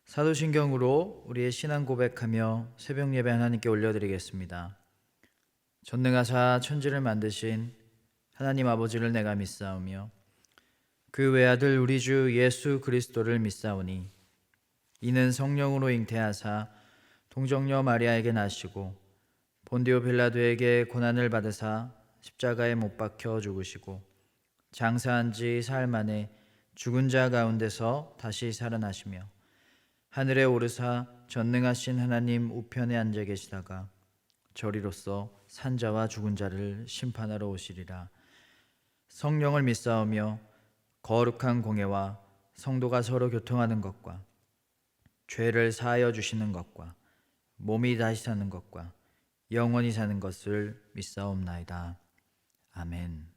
사도신경으로 우리의 신앙 고백하며 새벽 예배 하나님께 올려드리겠습니다. 전능하사 천지를 만드신 하나님 아버지를 내가 믿사오며 그 외아들 우리 주 예수 그리스도를 믿사오니 이는 성령으로 잉태하사 동정녀 마리아에게 나시고 본디오 빌라도에게 고난을 받으사 십자가에 못 박혀 죽으시고 장사한 지 사흘 만에 죽은 자 가운데서 다시 살아나시며 하늘에 오르사 전능하신 하나님 우편에 앉아 계시다가 저리로서 산자와 죽은 자를 심판하러 오시리라. 성령을 믿사오며 거룩한 공예와 성도가 서로 교통하는 것과 죄를 사하여 주시는 것과 몸이 다시 사는 것과 영원히 사는 것을 믿사옵나이다. 아멘.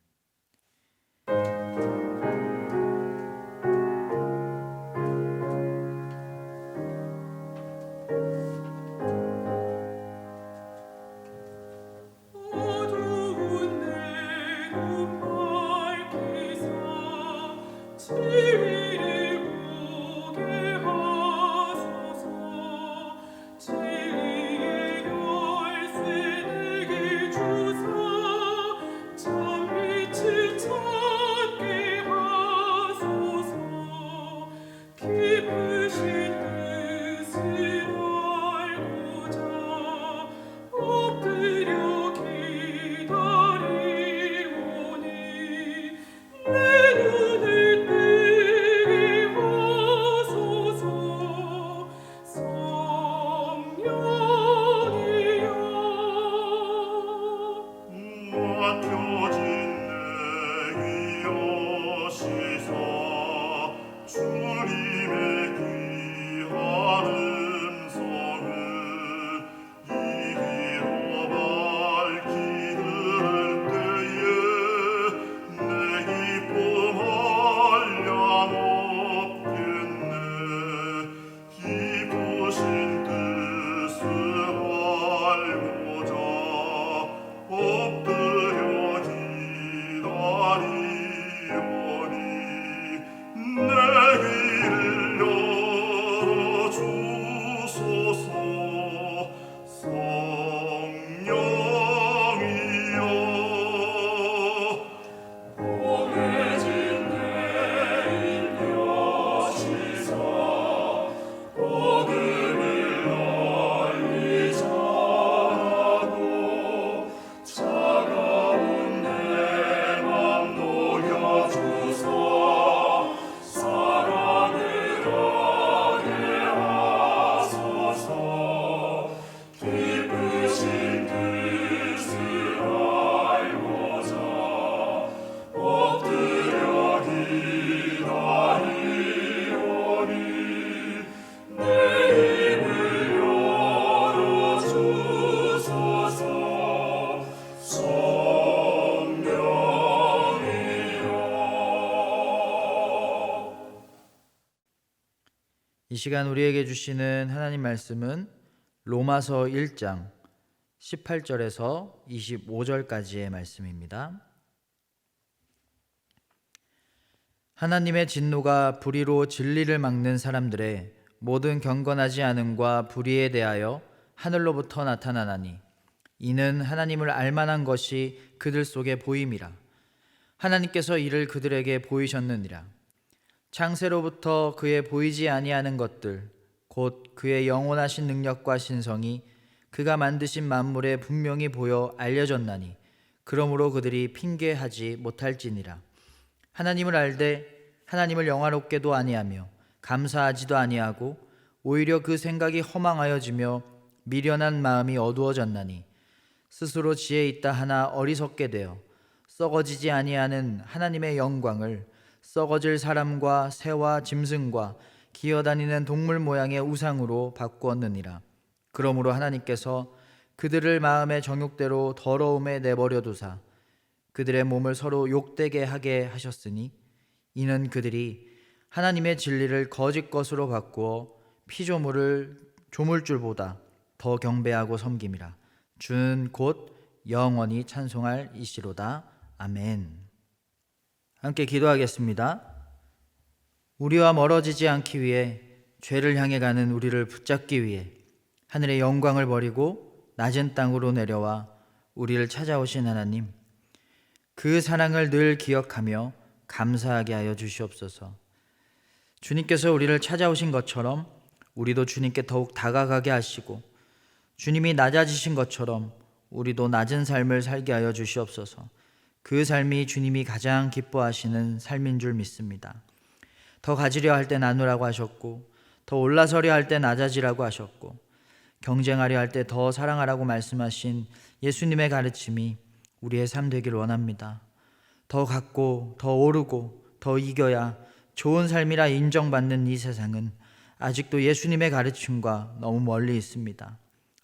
이 시간 우리에게 주시는 하나님 말씀은 로마서 1장 18절에서 25절까지의 말씀입니다. 하나님의 진노가 불의로 진리를 막는 사람들의 모든 경건하지 않음과 불의에 대하여 하늘로부터 나타나나니 이는 하나님을 알만한 것이 그들 속에 보임이라. 하나님께서 이를 그들에게 보이셨느니라. 창세로부터 그의 보이지 아니하는 것들 곧 그의 영원하신 능력과 신성이 그가 만드신 만물에 분명히 보여 알려졌나니 그러므로 그들이 핑계하지 못할지니라. 하나님을 알되 하나님을 영화롭게도 아니하며 감사하지도 아니하고 오히려 그 생각이 허망하여지며 미련한 마음이 어두워졌나니 스스로 지혜 있다 하나 어리석게 되어 썩어지지 아니하는 하나님의 영광을 썩어질 사람과 새와 짐승과 기어다니는 동물 모양의 우상으로 바꾸었느니라. 그러므로 하나님께서 그들을 마음의 정욕대로 더러움에 내버려 두사 그들의 몸을 서로 욕되게 하게 하셨으니 이는 그들이 하나님의 진리를 거짓 것으로 바꾸어 피조물을 조물줄보다 더 경배하고 섬김이라. 주는 곧 영원히 찬송할 이시로다. 아멘. 함께 기도하겠습니다. 우리와 멀어지지 않기 위해 죄를 향해 가는 우리를 붙잡기 위해 하늘의 영광을 버리고 낮은 땅으로 내려와 우리를 찾아오신 하나님, 그 사랑을 늘 기억하며 감사하게 하여 주시옵소서. 주님께서 우리를 찾아오신 것처럼 우리도 주님께 더욱 다가가게 하시고, 주님이 낮아지신 것처럼 우리도 낮은 삶을 살게 하여 주시옵소서. 그 삶이 주님이 가장 기뻐하시는 삶인 줄 믿습니다. 더 가지려 할 때 나누라고 하셨고, 더 올라서려 할 때 낮아지라고 하셨고, 경쟁하려 할 때 더 사랑하라고 말씀하신 예수님의 가르침이 우리의 삶 되길 원합니다. 더 갖고 더 오르고 더 이겨야 좋은 삶이라 인정받는 이 세상은 아직도 예수님의 가르침과 너무 멀리 있습니다.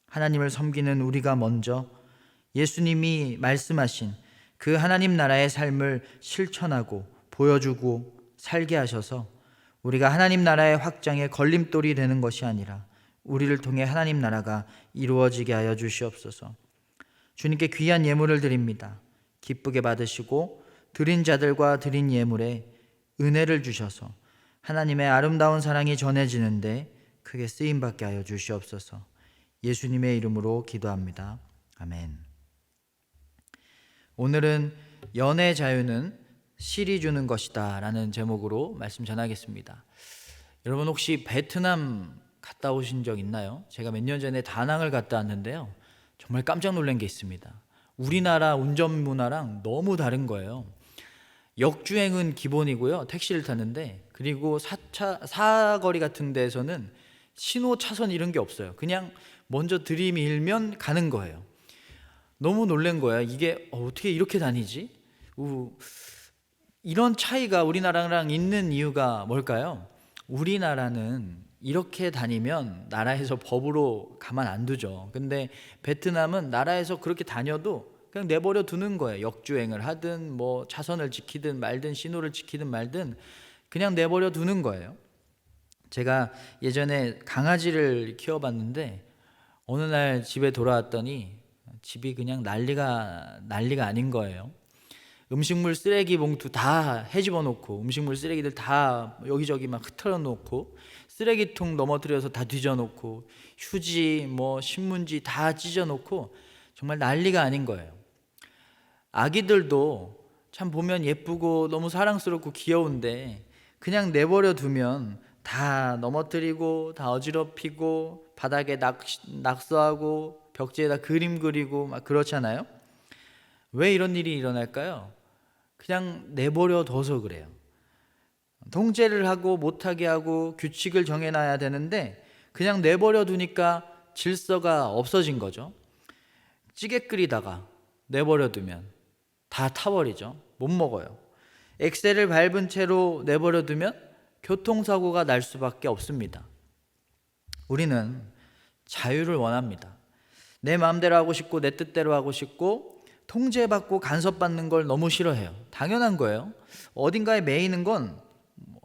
하나님을 섬기는 우리가 먼저 예수님이 말씀하신 그 하나님 나라의 삶을 실천하고 보여주고 살게 하셔서 우리가 하나님 나라의 확장에 걸림돌이 되는 것이 아니라 우리를 통해 하나님 나라가 이루어지게 하여 주시옵소서. 주님께 귀한 예물을 드립니다. 기쁘게 받으시고 드린 자들과 드린 예물에 은혜를 주셔서 하나님의 아름다운 사랑이 전해지는데 크게 쓰임받게 하여 주시옵소서. 예수님의 이름으로 기도합니다. 아멘. 오늘은 연애 자유는 실이 주는 것이다 라는 제목으로 말씀 전하겠습니다. 여러분 혹시 베트남 갔다 오신 적 있나요? 제가 몇 년 전에 다낭을 갔다 왔는데요, 정말 깜짝 놀란 게 있습니다. 우리나라 운전 문화랑 너무 다른 거예요. 역주행은 기본이고요, 택시를 탔는데, 그리고 사거리 같은 데에서는 신호 차선 이런 게 없어요. 그냥 먼저 들이밀면 가는 거예요. 너무 놀란 거야. 이게 어떻게 이렇게 다니지? 이런 차이가 우리나라랑 있는 이유가 뭘까요? 우리나라는 이렇게 다니면 나라에서 법으로 가만 안 두죠. 근데 베트남은 나라에서 그렇게 다녀도 그냥 내버려 두는 거예요. 역주행을 하든 뭐 차선을 지키든 말든 신호를 지키든 말든 그냥 내버려 두는 거예요. 제가 예전에 강아지를 키워봤는데 어느 날 집에 돌아왔더니 집이 그냥 난리가 아닌 거예요. 음식물 쓰레기 봉투 다 헤집어 놓고, 음식물 쓰레기들 다 여기저기 막 흩어져 놓고, 쓰레기통 넘어뜨려서 다 뒤져 놓고, 휴지 뭐 신문지 다 찢어 놓고, 정말 난리가 아닌 거예요. 아기들도 참 보면 예쁘고 너무 사랑스럽고 귀여운데 그냥 내버려 두면 다 넘어뜨리고 다 어지럽히고 바닥에 낙서하고 벽지에다 그림 그리고 막 그렇잖아요. 왜 이런 일이 일어날까요? 그냥 내버려 둬서 그래요. 통제를 하고 못하게 하고 규칙을 정해놔야 되는데 그냥 내버려 두니까 질서가 없어진 거죠. 찌개 끓이다가 내버려 두면 다 타버리죠. 못 먹어요. 엑셀을 밟은 채로 내버려 두면 교통사고가 날 수밖에 없습니다. 우리는 자유를 원합니다. 내 마음대로 하고 싶고 내 뜻대로 하고 싶고 통제받고 간섭받는 걸 너무 싫어해요. 당연한 거예요. 어딘가에 매이는 건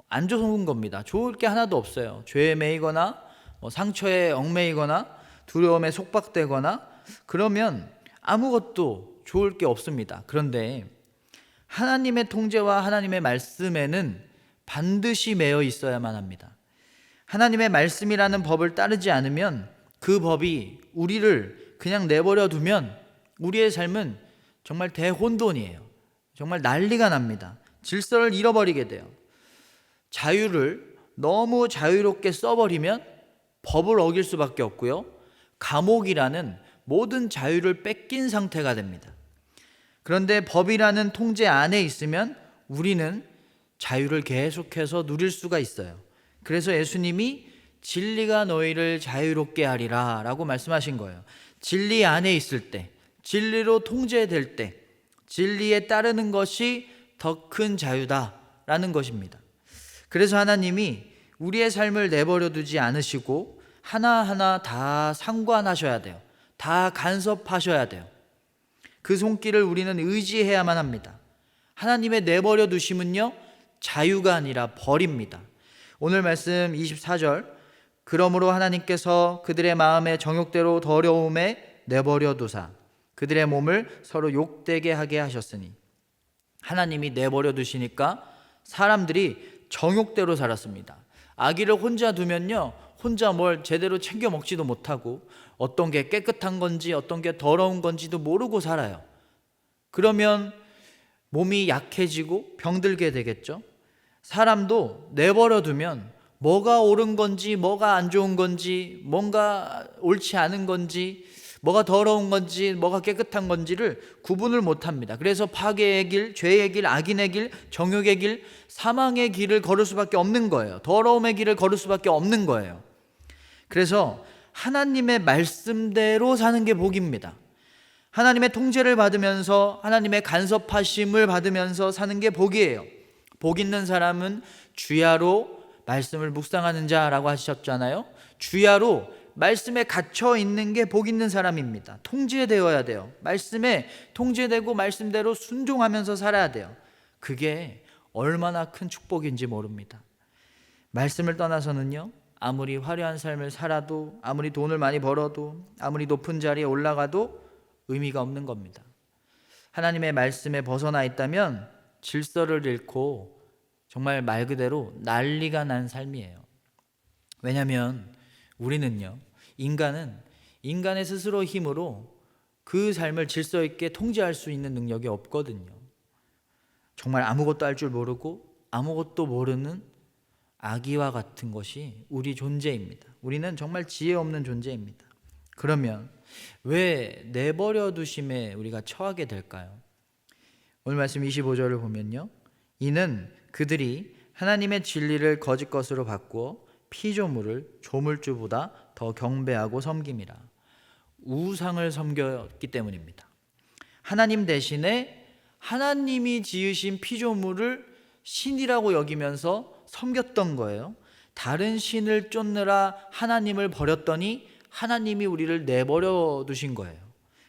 안 좋은 겁니다. 좋을 게 하나도 없어요. 죄에 매이거나 상처에 얽매이거나 두려움에 속박되거나 그러면 아무것도 좋을 게 없습니다. 그런데 하나님의 통제와 하나님의 말씀에는 반드시 매여 있어야만 합니다. 하나님의 말씀이라는 법을 따르지 않으면 그 법이 우리를 그냥 내버려 두면 우리의 삶은 정말 대혼돈이에요. 정말 난리가 납니다. 질서를 잃어버리게 돼요. 자유를 너무 자유롭게 써버리면 법을 어길 수밖에 없고요, 감옥이라는 모든 자유를 뺏긴 상태가 됩니다. 그런데 법이라는 통제 안에 있으면 우리는 자유를 계속해서 누릴 수가 있어요. 그래서 예수님이 진리가 너희를 자유롭게 하리라 라고 말씀하신 거예요. 진리 안에 있을 때, 진리로 통제될 때 진리에 따르는 것이 더 큰 자유다라는 것입니다. 그래서 하나님이 우리의 삶을 내버려 두지 않으시고 하나하나 다 상관하셔야 돼요. 다 간섭하셔야 돼요. 그 손길을 우리는 의지해야만 합니다. 하나님의 내버려 두심은요, 자유가 아니라 벌입니다. 오늘 말씀 24절, 그러므로 하나님께서 그들의 마음의 정욕대로 더러움에 내버려 두사 그들의 몸을 서로 욕되게 하게 하셨으니, 하나님이 내버려 두시니까 사람들이 정욕대로 살았습니다. 아기를 혼자 두면요, 혼자 뭘 제대로 챙겨 먹지도 못하고 어떤 게 깨끗한 건지 어떤 게 더러운 건지도 모르고 살아요. 그러면 몸이 약해지고 병들게 되겠죠. 사람도 내버려 두면 뭐가 옳은 건지 뭐가 안 좋은 건지, 뭔가 옳지 않은 건지, 뭐가 더러운 건지 뭐가 깨끗한 건지를 구분을 못합니다. 그래서 파괴의 길, 죄의 길, 악인의 길, 정욕의 길, 사망의 길을 걸을 수밖에 없는 거예요. 더러움의 길을 걸을 수밖에 없는 거예요. 그래서 하나님의 말씀대로 사는 게 복입니다. 하나님의 통제를 받으면서 하나님의 간섭하심을 받으면서 사는 게 복이에요. 복 있는 사람은 주야로 말씀을 묵상하는 자라고 하셨잖아요. 주야로 말씀에 갇혀 있는 게 복 있는 사람입니다. 통제되어야 돼요. 말씀에 통제되고 말씀대로 순종하면서 살아야 돼요. 그게 얼마나 큰 축복인지 모릅니다. 말씀을 떠나서는요, 아무리 화려한 삶을 살아도, 아무리 돈을 많이 벌어도, 아무리 높은 자리에 올라가도 의미가 없는 겁니다. 하나님의 말씀에 벗어나 있다면 질서를 잃고 정말 말 그대로 난리가 난 삶이에요. 왜냐하면 우리는요, 인간은 인간의 스스로 힘으로 그 삶을 질서 있게 통제할 수 있는 능력이 없거든요. 정말 아무것도 할 줄 모르고 아무것도 모르는 아기와 같은 것이 우리 존재입니다. 우리는 정말 지혜 없는 존재입니다. 그러면 왜 내버려 두심에 우리가 처하게 될까요? 오늘 말씀 25절을 보면요, 이는 그들이 하나님의 진리를 거짓 것으로 바꾸어 피조물을 조물주보다 더 경배하고 섬김이라. 우상을 섬겼기 때문입니다. 하나님 대신에 하나님이 지으신 피조물을 신이라고 여기면서 섬겼던 거예요. 다른 신을 쫓느라 하나님을 버렸더니 하나님이 우리를 내버려 두신 거예요.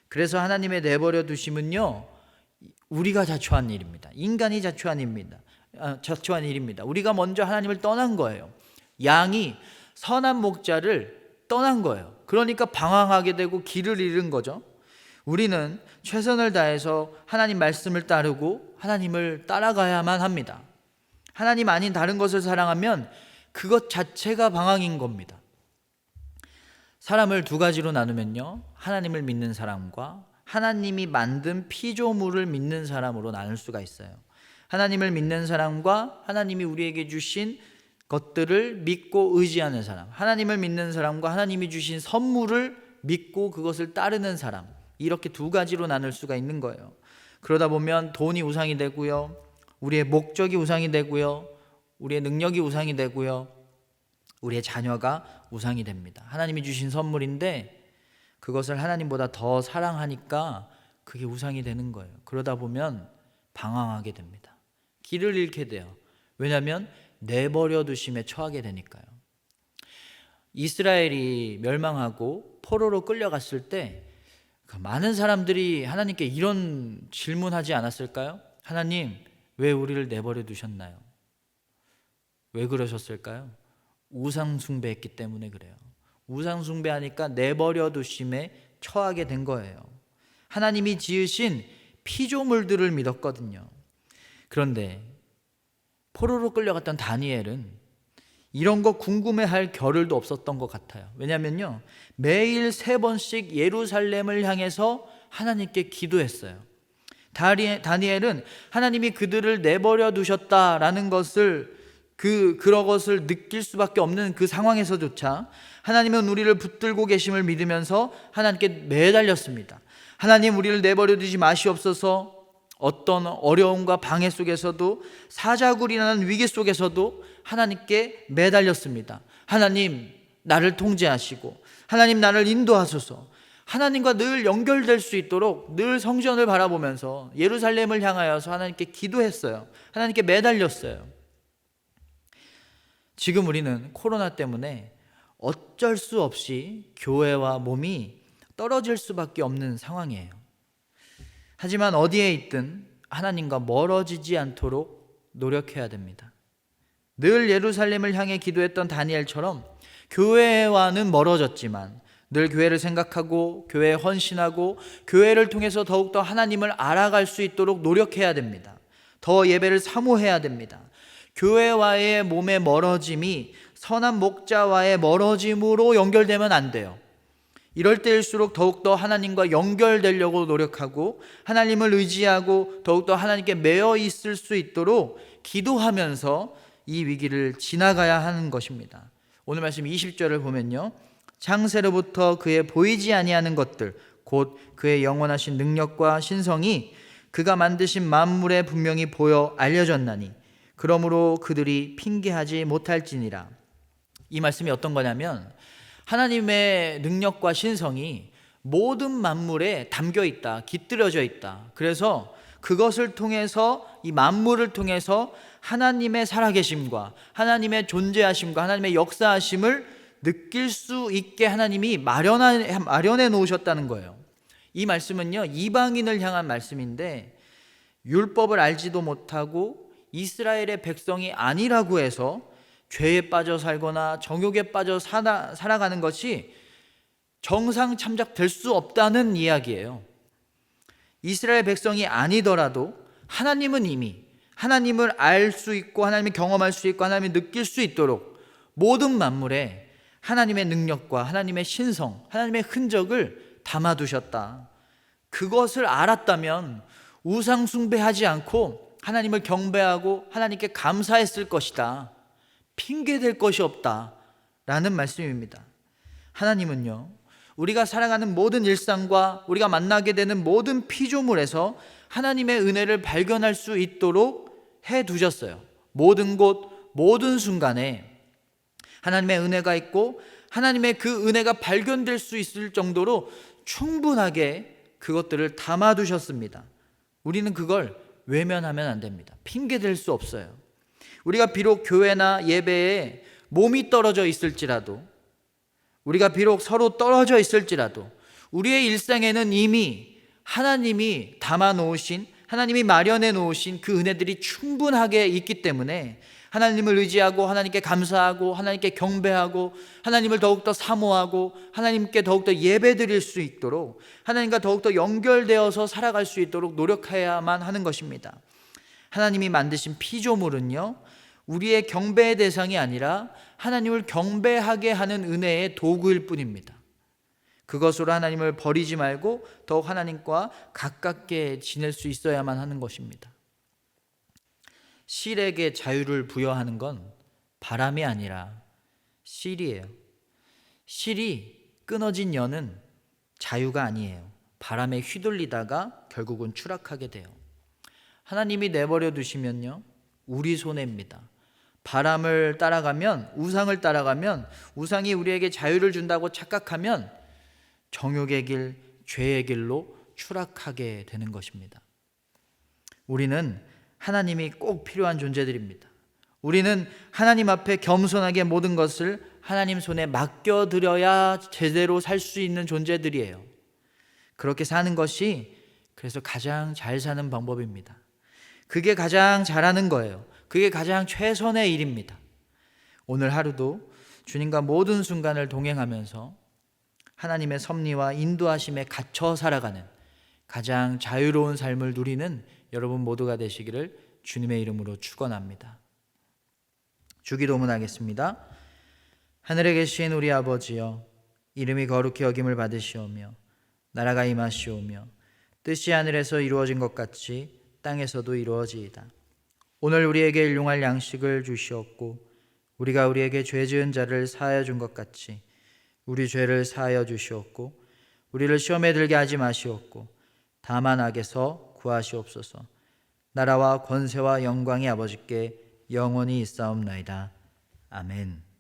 그래서 하나님의 내버려 두심은요, 우리가 자초한 일입니다. 인간이 자초한 일입니다. 우리가 먼저 하나님을 떠난 거예요. 양이 선한 목자를 떠난 거예요. 그러니까 방황하게 되고 길을 잃은 거죠. 우리는 최선을 다해서 하나님 말씀을 따르고 하나님을 따라가야만 합니다. 하나님 아닌 다른 것을 사랑하면 그것 자체가 방황인 겁니다. 사람을 두 가지로 나누면요, 하나님을 믿는 사람과 하나님이 만든 피조물을 믿는 사람으로 나눌 수가 있어요. 하나님을 믿는 사람과 하나님이 우리에게 주신 것들을 믿고 의지하는 사람, 하나님을 믿는 사람과 하나님이 주신 선물을 믿고 그것을 따르는 사람, 이렇게 두 가지로 나눌 수가 있는 거예요. 그러다 보면 돈이 우상이 되고요, 우리의 목적이 우상이 되고요, 우리의 능력이 우상이 되고요, 우리의 자녀가 우상이 됩니다. 하나님이 주신 선물인데 그것을 하나님보다 더 사랑하니까 그게 우상이 되는 거예요. 그러다 보면 방황하게 됩니다. 길을 잃게 돼요. 왜냐하면 내버려 두심에 처하게 되니까요. 이스라엘이 멸망하고 포로로 끌려갔을 때 많은 사람들이 하나님께 이런 질문하지 않았을까요? 하나님, 왜 우리를 내버려 두셨나요? 왜 그러셨을까요? 우상 숭배했기 때문에 그래요. 우상 숭배하니까 내버려 두심에 처하게 된 거예요. 하나님이 지으신 피조물들을 믿었거든요. 그런데 포로로 끌려갔던 다니엘은 이런 거 궁금해할 겨를도 없었던 것 같아요. 왜냐면요, 매일 3번씩 예루살렘을 향해서 하나님께 기도했어요. 다니엘은 하나님이 그들을 내버려 두셨다라는 것을 그런 것을 느낄 수밖에 없는 그 상황에서조차 하나님은 우리를 붙들고 계심을 믿으면서 하나님께 매달렸습니다. 하나님, 우리를 내버려 두지 마시옵소서. 어떤 어려움과 방해 속에서도, 사자굴이라는 위기 속에서도 하나님께 매달렸습니다. 하나님, 나를 통제하시고 하나님, 나를 인도하소서. 하나님과 늘 연결될 수 있도록 늘 성전을 바라보면서 예루살렘을 향하여서 하나님께 기도했어요. 하나님께 매달렸어요. 지금 우리는 코로나 때문에 어쩔 수 없이 교회와 몸이 떨어질 수밖에 없는 상황이에요. 하지만 어디에 있든 하나님과 멀어지지 않도록 노력해야 됩니다. 늘 예루살렘을 향해 기도했던 다니엘처럼 교회와는 멀어졌지만 늘 교회를 생각하고 교회에 헌신하고 교회를 통해서 더욱더 하나님을 알아갈 수 있도록 노력해야 됩니다. 더 예배를 사모해야 됩니다. 교회와의 몸의 멀어짐이 선한 목자와의 멀어짐으로 연결되면 안 돼요. 이럴 때일수록 더욱더 하나님과 연결되려고 노력하고 하나님을 의지하고 더욱더 하나님께 매여 있을 수 있도록 기도하면서 이 위기를 지나가야 하는 것입니다. 오늘 말씀 20절을 보면요, 창세로부터 그의 보이지 아니하는 것들 곧 그의 영원하신 능력과 신성이 그가 만드신 만물에 분명히 보여 알려졌나니 그러므로 그들이 핑계하지 못할지니라. 이 말씀이 어떤 거냐면 하나님의 능력과 신성이 모든 만물에 담겨 있다, 깃들여져 있다. 그래서 그것을 통해서, 이 만물을 통해서 하나님의 살아계심과 하나님의 존재하심과 하나님의 역사하심을 느낄 수 있게 하나님이 마련해 놓으셨다는 거예요. 이 말씀은요, 이방인을 향한 말씀인데 율법을 알지도 못하고 이스라엘의 백성이 아니라고 해서 죄에 빠져 살거나 정욕에 빠져 살아가는 것이 정상 참작될 수 없다는 이야기예요. 이스라엘 백성이 아니더라도 하나님은 이미 하나님을 알 수 있고 하나님을 경험할 수 있고 하나님을 느낄 수 있도록 모든 만물에 하나님의 능력과 하나님의 신성, 하나님의 흔적을 담아두셨다. 그것을 알았다면 우상 숭배하지 않고 하나님을 경배하고 하나님께 감사했을 것이다. 핑계댈 것이 없다 라는 말씀입니다. 하나님은요, 우리가 살아가는 모든 일상과 우리가 만나게 되는 모든 피조물에서 하나님의 은혜를 발견할 수 있도록 해두셨어요. 모든 곳, 모든 순간에 하나님의 은혜가 있고 하나님의 그 은혜가 발견될 수 있을 정도로 충분하게 그것들을 담아두셨습니다. 우리는 그걸 외면하면 안 됩니다. 핑계댈 수 없어요. 우리가 비록 교회나 예배에 몸이 떨어져 있을지라도, 우리가 비록 서로 떨어져 있을지라도 우리의 일상에는 이미 하나님이 담아놓으신, 하나님이 마련해 놓으신 그 은혜들이 충분하게 있기 때문에 하나님을 의지하고 하나님께 감사하고 하나님께 경배하고 하나님을 더욱더 사모하고 하나님께 더욱더 예배드릴 수 있도록 하나님과 더욱더 연결되어서 살아갈 수 있도록 노력해야만 하는 것입니다. 하나님이 만드신 피조물은요, 우리의 경배의 대상이 아니라 하나님을 경배하게 하는 은혜의 도구일 뿐입니다. 그것으로 하나님을 버리지 말고 더욱 하나님과 가깝게 지낼 수 있어야만 하는 것입니다. 실에게 자유를 부여하는 건 바람이 아니라 실이에요. 실이 끊어진 연은 자유가 아니에요. 바람에 휘둘리다가 결국은 추락하게 돼요. 하나님이 내버려 두시면요, 우리 손해입니다. 바람을 따라가면, 우상을 따라가면, 우상이 우리에게 자유를 준다고 착각하면 정욕의 길, 죄의 길로 추락하게 되는 것입니다. 우리는 하나님이 꼭 필요한 존재들입니다. 우리는 하나님 앞에 겸손하게 모든 것을 하나님 손에 맡겨드려야 제대로 살 수 있는 존재들이에요. 그렇게 사는 것이 그래서 가장 잘 사는 방법입니다. 그게 가장 잘하는 거예요. 그게 가장 최선의 일입니다. 오늘 하루도 주님과 모든 순간을 동행하면서 하나님의 섭리와 인도하심에 갇혀 살아가는 가장 자유로운 삶을 누리는 여러분 모두가 되시기를 주님의 이름으로 축원합니다. 주기도문 하겠습니다. 하늘에 계신 우리 아버지여, 이름이 거룩히 여김을 받으시오며 나라가 임하시오며 뜻이 하늘에서 이루어진 것 같이 땅에서도 이루어지이다. 오늘 우리에게 일용할 양식을 주시옵고 우리가 우리에게 죄 지은 자를 사하여 준 것 같이 우리 죄를 사하여 주시옵고 우리를 시험에 들게 하지 마시옵고 다만 악에서 구하시옵소서. 나라와 권세와 영광이 아버지께 영원히 있사옵나이다. 아멘.